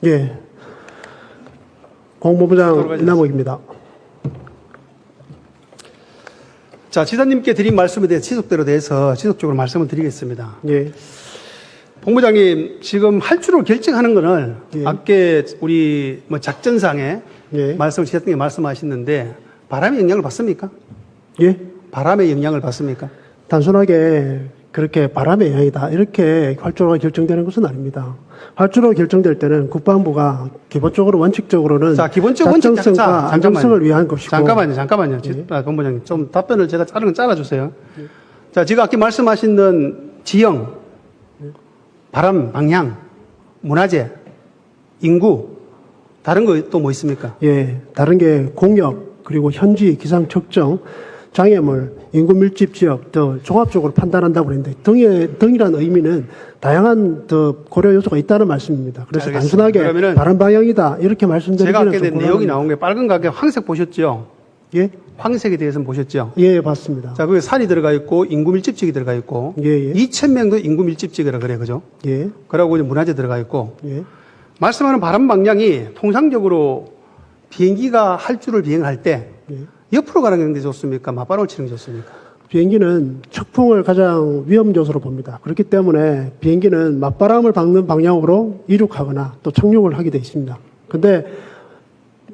예. 공무부장 이남욱입니다. 자, 지사님께 드린 말씀에 대해 지속적으로 말씀을 드리겠습니다. 예. 본부장님, 지금 할주로 결정하는 거는 예. 아까 우리 작전상에 예. 말씀을 지사님께 말씀하셨는데 바람의 영향을 받습니까? 예. 바람의 영향을 받습니까? 단순하게 그렇게 바람의 영향이다. 이렇게 활주로가 결정되는 것은 아닙니다. 활주로가 결정될 때는 국방부가 기본적으로 원칙적으로는 자, 기본적 원칙 작정성과 안정성을 위한 것이고. 잠깐만요. 본부장님. 좀 답변을 제가 잘라주세요. 자, 지금 아까 말씀하신 지형, 바람 방향, 문화재, 인구, 다른 거 또 뭐 있습니까? 예. 다른 게 공역, 그리고 현지 기상 측정, 장애물, 인구 밀집 지역 등 종합적으로 판단한다고 그랬는데 등이라는 의미는 다양한 고려 요소가 있다는 말씀입니다. 그래서 알겠습니다. 단순하게 그러면은 바람 방향이다 이렇게 말씀드리기는 제가 아까 좀 내용이 나온 게 빨간 가게 황색 보셨죠? 예? 황색에 대해서는 보셨죠? 예, 봤습니다. 자, 거기 산이 들어가 있고 인구 밀집지역이 들어가 있고 예, 예. 2,000명도 인구 밀집지역이라 그래, 그죠? 예. 그러고 이제 문화재 들어가 있고 예. 말씀하는 바람 방향이 통상적으로 비행기가 할주를 비행할 때 예. 옆으로 가는 게 좋습니까? 맞바람을 치는 게 좋습니까? 비행기는 측풍을 가장 위험 요소로 봅니다. 그렇기 때문에 비행기는 맞바람을 박는 방향으로 이륙하거나 또 착륙을 하게 되어 있습니다. 근데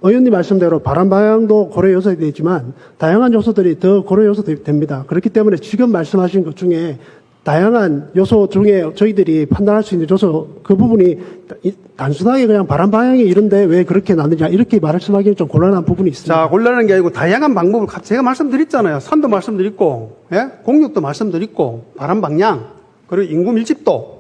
의원님 말씀대로 바람 방향도 고려 요소가 되지만 다양한 요소들이 더 고려 요소도 됩니다. 그렇기 때문에 지금 말씀하신 것 중에 다양한 요소 중에 저희들이 판단할 수 있는 요소 그 부분이 단순하게 그냥 바람 방향이 이런데 왜 그렇게 나느냐 이렇게 말씀하기는 좀 곤란한 부분이 있습니다. 자, 곤란한 게 아니고 다양한 방법을 제가 말씀드렸잖아요. 산도 말씀드렸고, 예? 공역도 말씀드렸고, 바람 방향, 그리고 인구 밀집도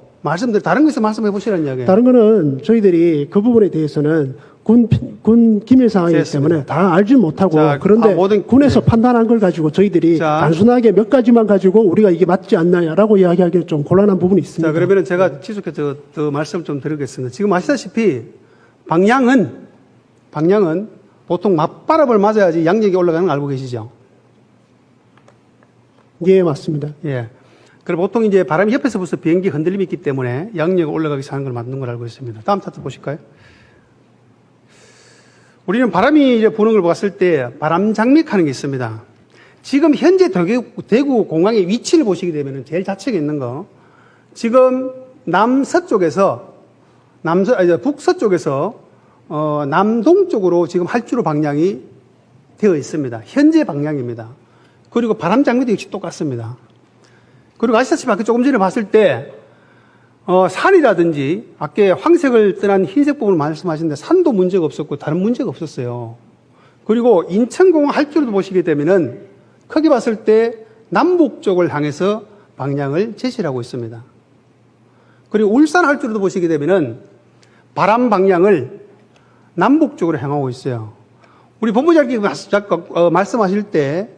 다른 거에서 말씀해 보시라는 이야기예요. 다른 거는 저희들이 그 부분에 대해서는 군 기밀 상황이기 됐습니다. 때문에 다 알지 못하고 자, 그런데 군에서 네. 판단한 걸 가지고 저희들이 단순하게 몇 가지만 가지고 우리가 이게 맞지 않나라고 이야기하기는 좀 곤란한 부분이 있습니다. 자, 그러면은 제가 지속해서 더 말씀을 좀 드리겠습니다. 지금 아시다시피 방향은 보통 맞바람을 맞아야지 양력이 올라가는 걸 알고 계시죠? 예, 맞습니다. 예. 그리고 보통 이제 바람이 옆에서 벌써 비행기 흔들림이 있기 때문에 양력이 올라가기 위해서 하는 걸 맞는 걸 알고 있습니다. 다음 차트 보실까요? 우리는 바람이 이제 부는 걸 봤을 때 바람 장맥하는 게 있습니다. 지금 현재 대구 공항의 위치를 보시게 되면 제일 좌측에 있는 거, 지금 북서쪽에서 남동쪽으로 지금 활주로 방향이 되어 있습니다. 현재 방향입니다. 그리고 바람 장맥도 역시 똑같습니다. 그리고 아시다시피 아까 조금 전에 봤을 때 산이라든지 아까 황색을 떠난 흰색 부분을 말씀하시는데 산도 문제가 없었고 다른 문제가 없었어요. 그리고 인천공항 할주로도 보시게 되면은 크게 봤을 때 남북 쪽을 향해서 방향을 제시를 하고 있습니다. 그리고 울산 할주로도 보시게 되면은 바람 방향을 남북 쪽으로 향하고 있어요. 우리 본부장님 말씀하실 때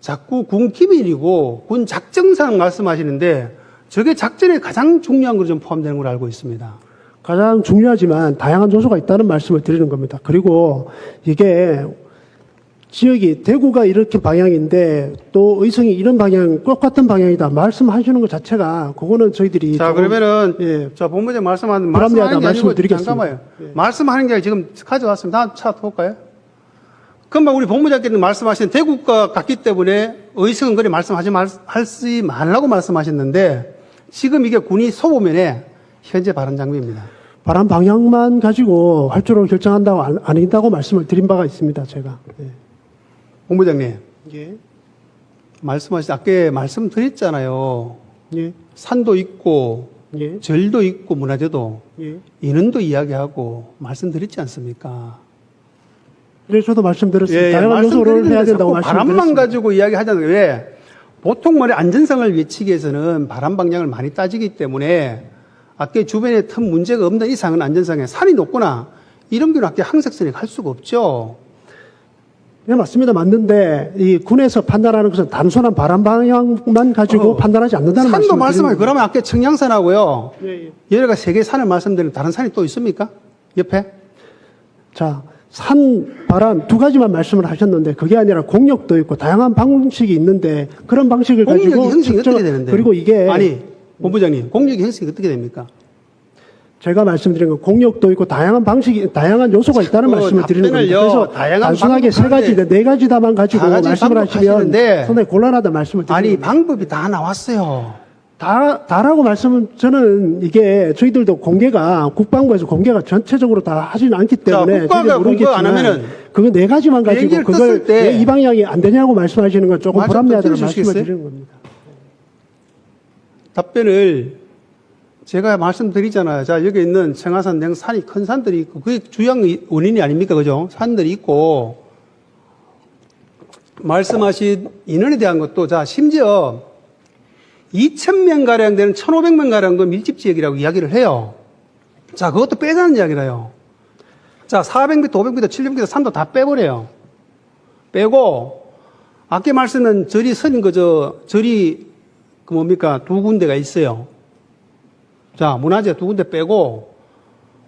자꾸 군 기밀이고 군 작정상 말씀하시는데 저게 작전에 가장 중요한 걸 좀 포함되는 걸 알고 있습니다. 가장 중요하지만 다양한 요소가 있다는 말씀을 드리는 겁니다. 그리고 이게 지역이 대구가 이렇게 방향인데 또 의성이 이런 방향, 똑같은 방향이다 말씀하시는 것 자체가 그거는 저희들이 자, 그러면은 예, 자, 본부장 말씀하는 불합리하다 게 말씀을 아니고 드리겠습니다. 잠깐만요. 예. 말씀하는 게 지금 가져왔습니다. 다음 차트 볼까요? 그럼 우리 본부장께서 말씀하신 대구가 같기 때문에 의성은 그리 말씀하지 말라고 말씀하셨는데 지금 이게 군이 소보면에 현재 바람 장비입니다. 바람 방향만 가지고 활주로를 결정한다고 아닌다고 말씀을 드린 바가 있습니다. 제가. 예. 본부장님, 예. 아까 말씀드렸잖아요. 예. 산도 있고 예. 절도 있고 문화재도 예. 인원도 이야기하고 말씀드렸지 않습니까? 네, 저도 말씀드렸습니다. 예, 다양한 요소를 해야 된다고 말씀드렸습니다. 바람만 가지고 이야기하자는 왜 보통 안전성을 외치기 위해서는 바람 방향을 많이 따지기 때문에 아까 주변에 큰 문제가 없는 이상은 안전성에 산이 높거나 이런 경우는 아까 항색선에 갈 수가 없죠. 네, 맞습니다. 맞는데 이 군에서 판단하는 것은 단순한 바람 방향만 가지고 판단하지 않는다는 말씀을 산도 말씀하세요. 드립니다. 그러면 아까 청량산하고요. 예, 예. 여러 가지 세 개의 산을 말씀드리는 다른 산이 또 있습니까? 옆에? 자, 산, 바람 두 가지만 말씀을 하셨는데 그게 아니라 공역도 있고 다양한 방식이 있는데 그런 방식을 가지고 공력이 형성이 어떻게 되는데? 그리고 이게 아니, 본부장님, 공력이 형성이 어떻게 됩니까? 제가 말씀드린 건 공력도 있고 다양한 방식이 다양한 요소가 있다는 말씀을 드리는 겁니다. 답변을요, 그래서 다양한 단순하게 세 가지, 네 가지다만 가지고 다 가지 말씀을 방법 하시면 하시는데 상당히 곤란하다 말씀을 드리는 아니 겁니다. 방법이 다 나왔어요. 다라고 말씀은 저는 이게 저희들도 공개가 국방부에서 공개가 전체적으로 다 하지는 않기 때문에 국가가 저희도 공개 안 모르겠지만 하면은 그거 네 가지만 가지고 비행기를 그걸 떴을 때 왜 이 방향이 안 되냐고 말씀하시는 건 조금 맞아, 불합리하다는 또 말씀을 들어주시겠어요? 드리는 겁니다. 답변을 제가 말씀드리잖아요. 자, 여기 있는 청하산 등 산이 큰 산들이 있고, 그게 주양 원인이 아닙니까? 그죠? 산들이 있고, 말씀하신 인원에 대한 것도, 자, 심지어 2,000명가량 되는 1,500명가량도 밀집지역이라고 이야기를 해요. 자, 그것도 빼자는 이야기라요. 자, 400m, 500m, 700m, 산도 다 빼버려요. 빼고, 아까 말씀은 절이 선인 절이, 뭡니까? 두 군데가 있어요. 자, 문화재 두 군데 빼고,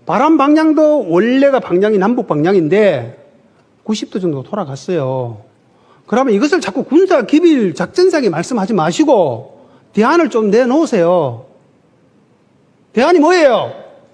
바람 방향도 원래가 방향이 남북 방향인데, 90도 정도 돌아갔어요. 그러면 이것을 자꾸 군사 기밀 작전상에 말씀하지 마시고, 대안을 좀 내놓으세요. 대안이 뭐예요?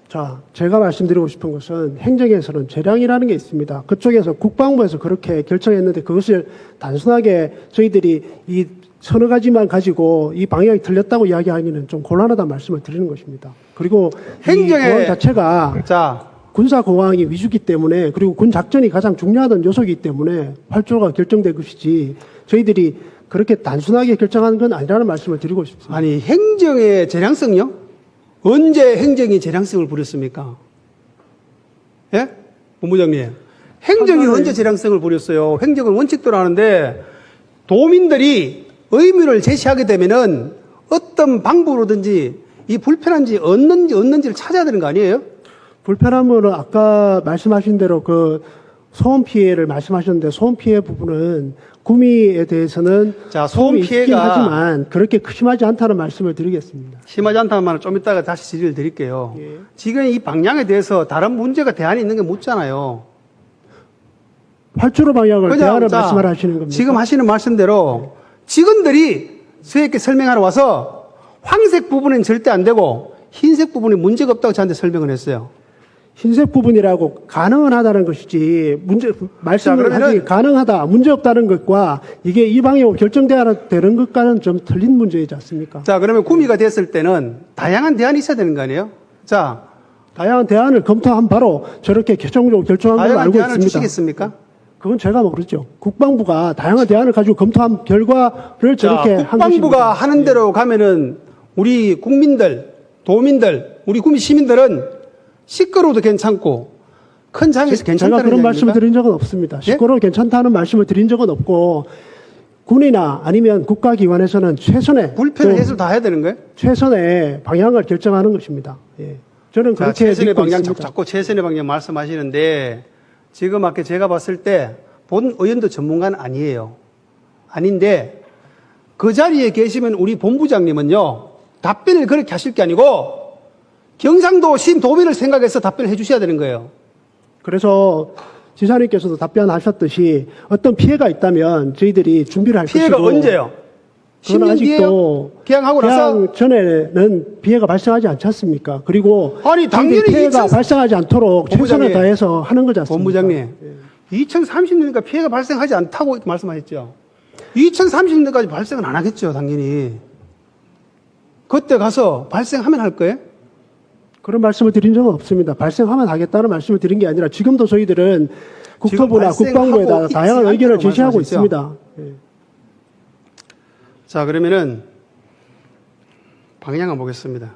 자, 제가 말씀드리고 싶은 것은 행정에서는 재량이라는 게 있습니다. 그쪽에서 국방부에서 그렇게 결정했는데 그것을 단순하게 저희들이 이 서너 가지만 가지고 이 방향이 틀렸다고 이야기하기는 좀 곤란하다는 말씀을 드리는 것입니다. 그리고 행정의- 이 공항 자체가 자, 군사 공항이 위주기 때문에 그리고 군 작전이 가장 중요하던 요소이기 때문에 8조가 결정된 것이지 저희들이 그렇게 단순하게 결정하는 건 아니라는 말씀을 드리고 싶습니다. 아니, 행정의 재량성요? 언제 행정이 재량성을 부렸습니까? 예? 본부장님. 행정이 판단을- 언제 재량성을 부렸어요? 행정은 원칙대로 하는데, 도민들이 의무를 제시하게 되면은 어떤 방법으로든지 이 불편한지 없는지를 찾아야 되는 거 아니에요? 불편함은 아까 말씀하신 대로 그 소음 피해를 말씀하셨는데 소음 피해 부분은 구미에 대해서는 자, 소음 소음이 있긴 피해가- 하지만 그렇게 심하지 않다는 말씀을 드리겠습니다. 심하지 않다는 말은 좀 이따가 다시 질의를 드릴게요. 예. 지금 이 방향에 대해서 다른 문제가 대안이 있는 게 묻잖아요. 8조로 방향을 그죠? 대안을 자, 말씀을 하시는 겁니다. 지금 하시는 말씀대로 직원들이 저에게 설명하러 와서 황색 부분은 절대 안 되고 흰색 부분이 문제가 없다고 저한테 설명을 했어요. 흰색 부분이라고 가능은 하다는 것이지 말씀을 자, 그러면은- 하기 가능하다 문제 없다는 것과 이게 이 방향으로 결정되는 되는 것과는 좀 틀린 문제이지 않습니까? 자, 그러면 구미가 됐을 때는 다양한 대안이 있어야 되는 거 아니에요? 자, 다양한 대안을 검토한 바로 저렇게 최종적으로 결정한 걸로 다양한 알고 대안을 있습니다. 주시겠습니까? 그건 제가 모르죠. 국방부가 다양한 대안을 가지고 검토한 결과를 저렇게 자, 한 국방부가 것입니다. 하는 대로 가면은 우리 국민들, 도민들, 우리 구미 시민들은 시끄러워도 괜찮고 큰 장에서 제가 괜찮다는 그런 얘기입니까? 말씀을 드린 적은 없습니다. 예? 시끄러워 괜찮다는 말씀을 드린 적은 없고 군이나 아니면 국가기관에서는 최선의 불편을 또 해서 다 해야 되는 거예요? 최선의 방향을 결정하는 것입니다. 예. 저는 자, 그렇게 최선의 믿고 방향 있습니다. 자꾸 최선의 방향 말씀하시는데 지금 아까 제가 봤을 때 본 의원도 전문가는 아니에요. 아닌데 그 자리에 계시면 우리 본부장님은요 답변을 그렇게 하실 게 아니고 경상도 시도민을 생각해서 답변을 해주셔야 되는 거예요. 그래서 지사님께서도 답변하셨듯이 어떤 피해가 있다면 저희들이 준비를 할 피해가 것이고 언제요? 그건 10년 아직도 뒤에요? 개항하고 나서? 개항 전에는 피해가 발생하지 않지 않습니까? 그리고 아니, 당연히 피해가 2000 발생하지 않도록 최선을 본부장님. 다해서 하는 거지 않습니까? 본부장님 2030년까지 피해가 발생하지 않다고 말씀하셨죠. 2030년까지 발생은 안 하겠죠, 당연히. 그때 가서 발생하면 할 거예요? 그런 말씀을 드린 적은 없습니다. 발생하면 하겠다는 말씀을 드린 게 아니라 지금도 저희들은 국토부나 발생하고 국방부에다 다양한 있지 의견을 않다고 제시하고 말씀하셨죠? 있습니다. 예. 자, 그러면은 방향을 보겠습니다.